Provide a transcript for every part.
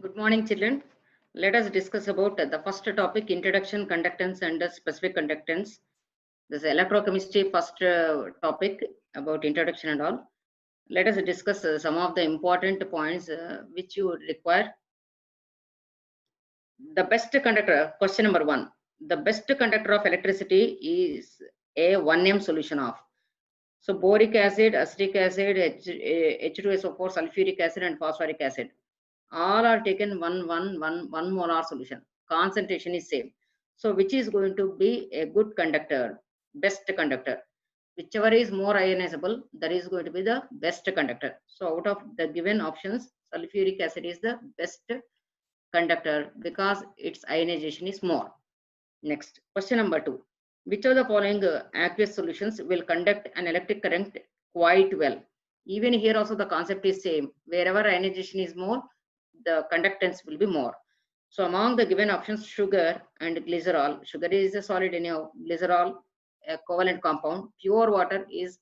Good morning, children. Let us discuss about the first topic, introduction, conductance, and specific conductance. This is electrochemistry first topic about introduction and all. Let us discuss some of the important points which you require. The best conductor, question number 1. The best conductor of electricity is a 1M solution of. So boric acid, acetic acid, H2SO4, sulfuric acid, and phosphoric acid. All are taken 1 molar solution. Concentration is same. So which is going to be a good conductor, best conductor? Whichever is more ionizable, that is going to be the best conductor. So out of the given options, sulfuric acid is the best conductor because its ionization is more. Next, question number 2. Which of the following aqueous solutions will conduct an electric current quite well? Even here also the concept is same. Wherever ionization is more, the conductance will be more. So among the given options, sugar and glycerol. Sugar is a solid anyhow. Glycerol, a covalent compound. Pure water is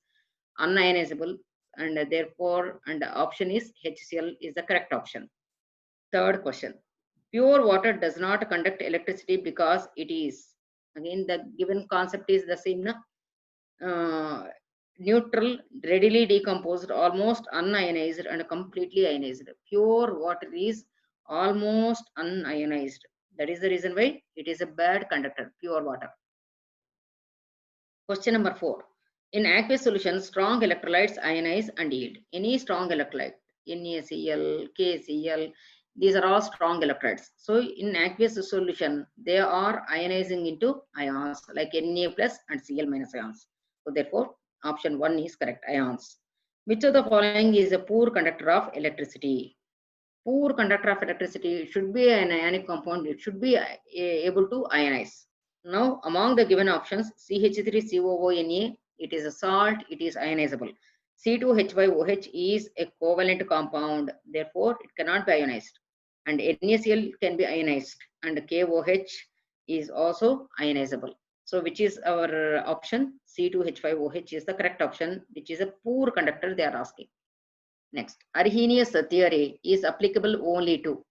unionizable, and therefore, and the option is HCl is the correct option. Third question. Pure water does not conduct electricity because it is, again the given concept is the same, neutral, readily decomposed, almost unionized, and completely ionized. Pure water is almost unionized. That is the reason why it is a bad conductor, pure water. Question number 4. In aqueous solution, strong electrolytes ionize and yield. Any strong electrolyte, NaCl, KCl, these are all strong electrolytes. So in aqueous solution, they are ionizing into ions like Na plus and Cl minus ions. So therefore, option 1 is correct, ions. Which of the following is a poor conductor of electricity? Poor conductor of electricity should be an ionic compound. It should be able to ionize. Now, among the given options, CH3COONA, it is a salt, it is ionizable. C2H5OH is a covalent compound, therefore it cannot be ionized. And NaCl can be ionized, and KOH is also ionizable. So, which is our option? C2H5OH is the correct option, which is a poor conductor they are asking. Next, Arrhenius theory is applicable only to.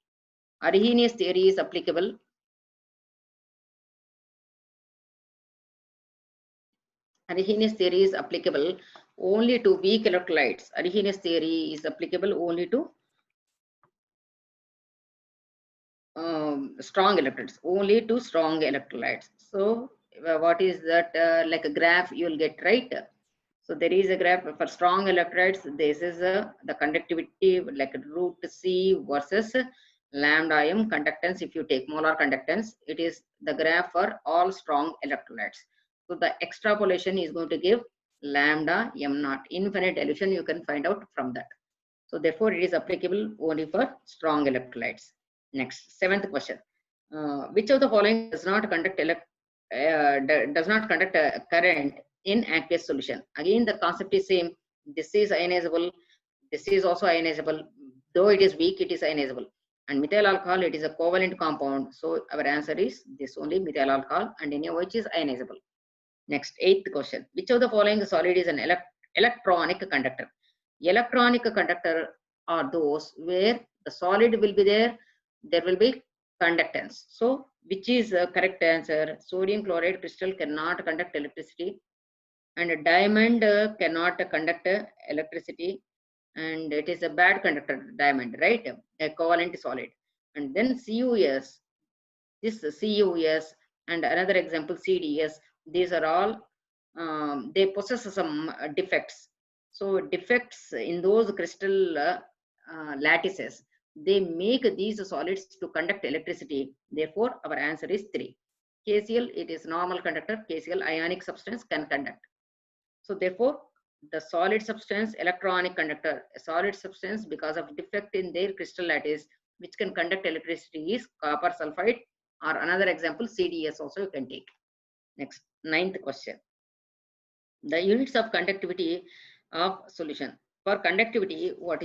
Arrhenius theory is applicable. Arrhenius theory is applicable only to weak electrolytes. Arrhenius theory is applicable only to strong electrolytes, only to strong electrolytes. So what is that? Like a graph you will get, right? So there is a graph for strong electrolytes. This is the conductivity like root C versus lambda m conductance. If you take molar conductance, it is the graph for all strong electrolytes. So the extrapolation is going to give lambda m naught. Infinite dilution you can find out from that. So therefore it is applicable only for strong electrolytes. Next, seventh question. Which of the following does not conduct a current in aqueous solution? Again the concept is same. This is ionizable, this is also ionizable. Though it is weak, it is ionizable. And methyl alcohol, it is a covalent compound. So our answer is this only, methyl alcohol, and NaOH is ionizable. Next, eighth question. Which of the following solid is an electronic conductor? Electronic conductor are those where the solid will be there will be conductance. So which is the correct answer? Sodium chloride crystal cannot conduct electricity, and a diamond cannot conduct electricity, and it is a bad conductor, diamond, right? A covalent solid. And then CUS, this CUS, and another example CDS, these are all they possess some defects. So defects in those crystal lattices, they make these solids to conduct electricity. Therefore our answer is 3. KCl, it is normal conductor. KCl, ionic substance, can conduct. So therefore the solid substance, electronic conductor, a solid substance because of defect in their crystal lattice which can conduct electricity is copper sulfide, or another example CDS also you can take. Next, ninth question. The units of conductivity of solution. For conductivity, what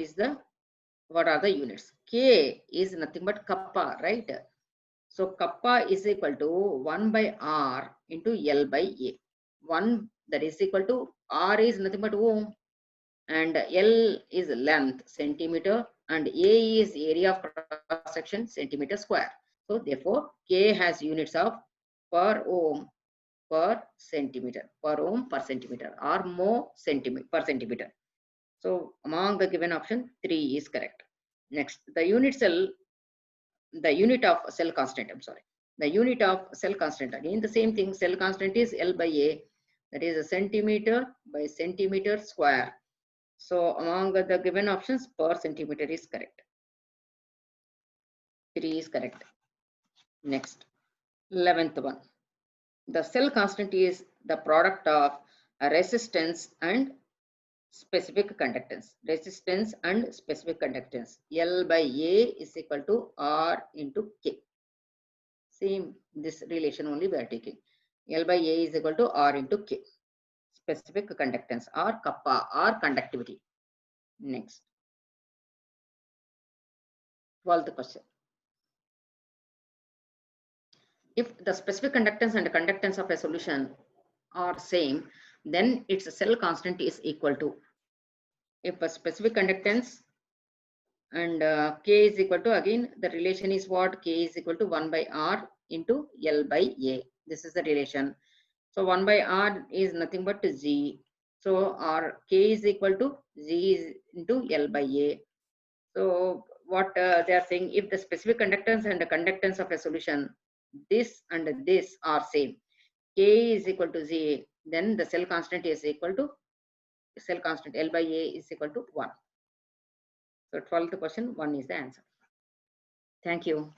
are the units? K is nothing but kappa, right? So kappa is equal to 1 by R into L by A. 1, that is equal to R is nothing but ohm, and L is length, centimeter, and A is area of cross section centimeter square. So therefore, K has units of per ohm per centimeter, per ohm per centimeter, or mho centimeter per centimeter. So among the given option, 3 is correct. Next, the unit of cell constant, I'm sorry. The unit of cell constant, again the same thing, cell constant is L by A, that is a centimeter by centimeter square. So among the given options, per centimeter is correct. 3 is correct. Next, 11th one. The cell constant is the product of resistance and specific conductance. Resistance and specific conductance. L by A is equal to R into K. Same, this relation only we are taking. L by A is equal to R into K. Specific conductance or kappa or conductivity. Next. 12th question. If the specific conductance and conductance of a solution are same, then its cell constant is equal to, if a specific conductance and K is equal to, again the relation is what, K is equal to 1 by R into L by A. This is the relation. So 1 by R is nothing but Z. So R K is equal to Z into L by A. So what they are saying, if the specific conductance and the conductance of a solution, this and this are same, K is equal to Z, then the cell constant is equal to, cell constant L by A is equal to 1. So 12th question, 1 is the answer. Thank you.